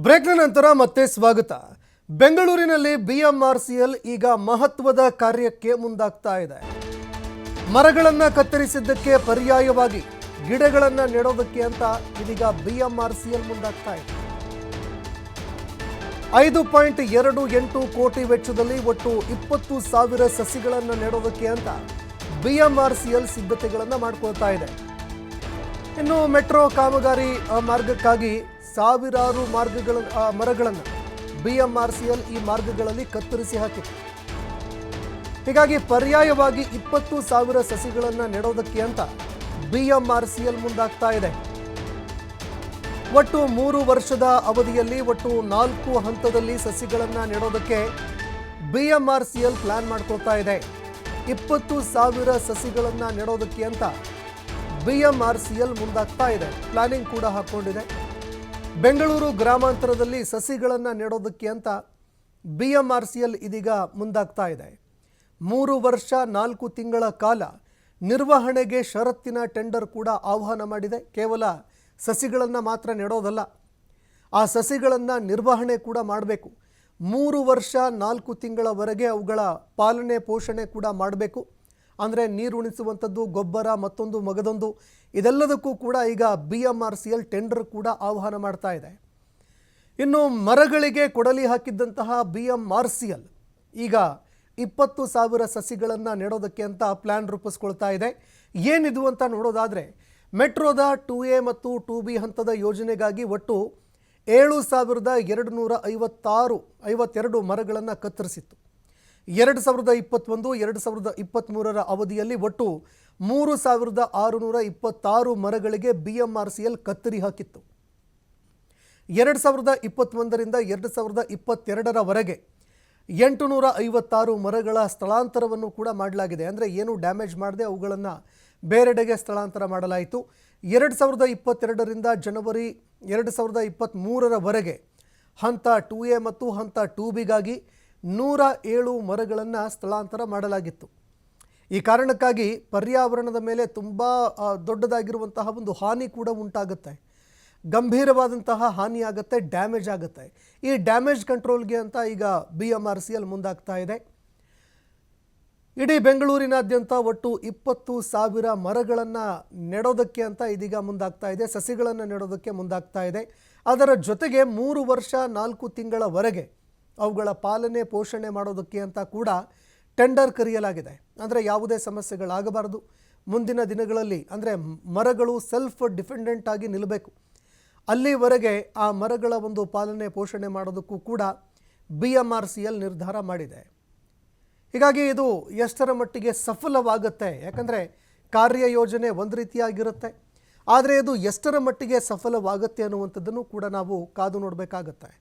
ಬ್ರೇಕ್ನ ನಂತರ ಮತ್ತೆ ಸ್ವಾಗತ. ಬೆಂಗಳೂರಿನಲ್ಲಿ ಬಿಎಂಆರ್ಸಿಎಲ್ ಈಗ ಮಹತ್ವದ ಕಾರ್ಯಕ್ಕೆ ಮುಂದಾಗ್ತಾ ಇದೆ. ಮರಗಳನ್ನು ಕತ್ತರಿಸಿದ್ದಕ್ಕೆ ಪರ್ಯಾಯವಾಗಿ ಗಿಡಗಳನ್ನು ನೆಡೋದಕ್ಕೆ ಅಂತ ಇದೀಗ ಬಿಎಂಆರ್ಸಿಎಲ್ ಮುಂದಾಗ್ತಾ ಇದೆ. 5.28 ಕೋಟಿ ವೆಚ್ಚದಲ್ಲಿ ಒಟ್ಟು 20,000 ಸಸಿಗಳನ್ನು ನೆಡೋದಕ್ಕೆ ಅಂತ ಬಿಎಂಆರ್ಸಿಎಲ್ ಸಿದ್ಧತೆಗಳನ್ನು ಮಾಡಿಕೊಳ್ತಾ ಇದೆ. ಇನ್ನು ಮೆಟ್ರೋ ಕಾಮಗಾರಿ ಮಾರ್ಗಕ್ಕಾಗಿ ಸಾವಿರಾರು ಮರಗಳನ್ನು ಬಿಎಂಆರ್ಸಿಎಲ್ ಈ ಮಾರ್ಗಗಳಲ್ಲಿ ಕತ್ತರಿಸಿ ಹಾಕಿದೆ. ಹೀಗಾಗಿ ಪರ್ಯಾಯವಾಗಿ 20,000 ಸಸಿಗಳನ್ನು ನೆಡೋದಕ್ಕೆ ಅಂತ ಬಿಎಂಆರ್ಸಿಎಲ್ ಮುಂದಾಗ್ತಾ ಇದೆ. ಒಟ್ಟು 3 ವರ್ಷದ ಅವಧಿಯಲ್ಲಿ ಒಟ್ಟು 4 ಹಂತದಲ್ಲಿ ಸಸಿಗಳನ್ನು ನೆಡೋದಕ್ಕೆ ಬಿಎಂಆರ್ಸಿಎಲ್ ಪ್ಲಾನ್ ಮಾಡ್ಕೊಳ್ತಾ ಇದೆ. 20,000 ಸಸಿಗಳನ್ನು ನೆಡೋದಕ್ಕೆ ಅಂತ ಬಿಎಂಆರ್ಸಿಎಲ್ ಮುಂದಾಗ್ತಾ ಇದೆ. ಪ್ಲಾನಿಂಗ್ ಕೂಡ ಹಾಕೊಂಡಿದೆ. ಬೆಂಗಳೂರು ಗ್ರಾಮಾಂತರದಲ್ಲಿ ಸಸಿಗಳನ್ನು ನೆಡೋದಕ್ಕೆ ಅಂತ ಬಿಎಂಆರ್ಸಿಎಲ್ ಇದೀಗ ಮುಂದಾಗ್ತಾ ಇದೆ. 3 ವರ್ಷ 4 ತಿಂಗಳ ಕಾಲ ನಿರ್ವಹಣೆಗೆ ಷರತ್ತಿನ ಟೆಂಡರ್ ಕೂಡ ಆಹ್ವಾನ ಮಾಡಿದೆ. ಕೇವಲ ಸಸಿಗಳನ್ನು ಮಾತ್ರ ನೆಡೋದಲ್ಲ, ಆ ಸಸಿಗಳನ್ನು ನಿರ್ವಹಣೆ ಕೂಡ ಮಾಡಬೇಕು. 3 ವರ್ಷ 4 ತಿಂಗಳವರೆಗೆ ಅವುಗಳ ಪಾಲನೆ ಪೋಷಣೆ ಕೂಡ ಮಾಡಬೇಕು. ಅಂದರೆ ನೀರುಣಿಸುವಂಥದ್ದು, ಗೊಬ್ಬರ, ಮತ್ತೊಂದು ಮಗದೊಂದು, ಇದೆಲ್ಲದಕ್ಕೂ ಕೂಡ ಈಗ ಬಿಎಂಆರ್ಸಿಎಲ್ ಟೆಂಡರ್ ಕೂಡ ಆಹ್ವಾನ ಮಾಡ್ತಾ ಇದೆ. ಇನ್ನು ಮರಗಳಿಗೆ ಕೊಡಲಿ ಹಾಕಿದ್ದಂತಹ ಬಿಎಂಆರ್ಸಿಎಲ್ ಈಗ 20,000 ಸಸಿಗಳನ್ನು ನೆಡೋದಕ್ಕೆ ಅಂತ ಪ್ಲ್ಯಾನ್ ರೂಪಿಸ್ಕೊಳ್ತಾ ಇದೆ. ಏನಿದು ಅಂತ ನೋಡೋದಾದರೆ, ಮೆಟ್ರೋದ 2A ಮತ್ತು 2B ಹಂತದ ಯೋಜನೆಗಾಗಿ ಒಟ್ಟು 7,252 ಮರಗಳನ್ನು ಕತ್ತರಿಸಿತ್ತು. 2021, 2023 ಅವಧಿಯಲ್ಲಿ ಒಟ್ಟು 3,626 ಮರಗಳಿಗೆ ಬಿಎಂಆರ್ಸಿಎಲ್ ಕತ್ತರಿ ಹಾಕಿತ್ತು. 2021ರಿಂದ 2022ರವರೆಗೆ 856 ಮರಗಳ ಸ್ಥಳಾಂತರವನ್ನು ಕೂಡ ಮಾಡಲಾಗಿದೆ. ಅಂದರೆ ಏನು ಡ್ಯಾಮೇಜ್ ಮಾಡದೆ ಅವುಗಳನ್ನು ಬೇರೆಡೆಗೆ ಸ್ಥಳಾಂತರ ಮಾಡಲಾಯಿತು. 2022ರಿಂದ ಜನವರಿ 2023ರವರೆಗೆ ಹಂತ 2A ಮತ್ತು ಹಂತ 2Bಗಾಗಿ 107 ಮರಗಳನ್ನು ಸ್ಥಳಾಂತರ ಮಾಡಲಾಗಿತ್ತು. ಈ ಕಾರಣಕ್ಕಾಗಿ ಪರ್ಯಾವರಣದ ಮೇಲೆ ತುಂಬ ದೊಡ್ಡದಾಗಿರುವಂತಹ ಒಂದು ಹಾನಿ ಕೂಡ ಉಂಟಾಗುತ್ತೆ. ಗಂಭೀರವಾದಂತಹ ಹಾನಿಯಾಗುತ್ತೆ, ಡ್ಯಾಮೇಜ್ ಆಗುತ್ತೆ. ಈ ಡ್ಯಾಮೇಜ್ ಕಂಟ್ರೋಲ್ಗೆ ಅಂತ ಈಗ ಬಿಎಂಆರ್ಸಿಎಲ್ ಮುಂದಾಗ್ತಾ ಇದೆ. ಇಡೀ ಬೆಂಗಳೂರಿನಾದ್ಯಂತ ಒಟ್ಟು 20,000 ಮರಗಳನ್ನು ನೆಡೋದಕ್ಕೆ ಅಂತ ಇದೀಗ ಮುಂದಾಗ್ತಾ ಇದೆ. ಸಸಿಗಳನ್ನು ನೆಡೋದಕ್ಕೆ ಮುಂದಾಗ್ತಾ ಇದೆ. ಅದರ ಜೊತೆಗೆ 3 ವರ್ಷ 4 ತಿಂಗಳವರೆಗೆ ಅವುಗಳ ಪಾಲನೆ ಪೋಷಣೆ ಮಾಡೋದಕ್ಕೆ ಅಂತ ಕೂಡ ಟೆಂಡರ್ ಕರೆಯಲಾಗಿದೆ. ಅಂದರೆ ಯಾವುದೇ ಸಮಸ್ಯೆಗಳಾಗಬಾರದು. ಮುಂದಿನ ದಿನಗಳಲ್ಲಿ ಅಂದರೆ ಮರಗಳು ಸೆಲ್ಫ್ ಡಿಪೆಂಡೆಂಟ್ ಆಗಿ ನಿಲ್ಲಬೇಕು. ಅಲ್ಲಿವರೆಗೆ ಆ ಮರಗಳ ಒಂದು ಪಾಲನೆ ಪೋಷಣೆ ಮಾಡೋದಕ್ಕೂ ಕೂಡ ಬಿಎಂಆರ್ಸಿಎಲ್ ನಿರ್ಧಾರ ಮಾಡಿದೆ. ಹೀಗಾಗಿ ಇದು ಎಷ್ಟರ ಮಟ್ಟಿಗೆ ಸಫಲವಾಗುತ್ತೆ, ಯಾಕಂದರೆ ಕಾರ್ಯಯೋಜನೆ ಒಂದು ರೀತಿಯಾಗಿರುತ್ತೆ, ಆದರೆ ಇದು ಎಷ್ಟರ ಮಟ್ಟಿಗೆ ಸಫಲವಾಗುತ್ತೆ ಅನ್ನುವಂಥದ್ದನ್ನು ಕೂಡ ನಾವು ಕಾದು ನೋಡಬೇಕಾಗತ್ತೆ.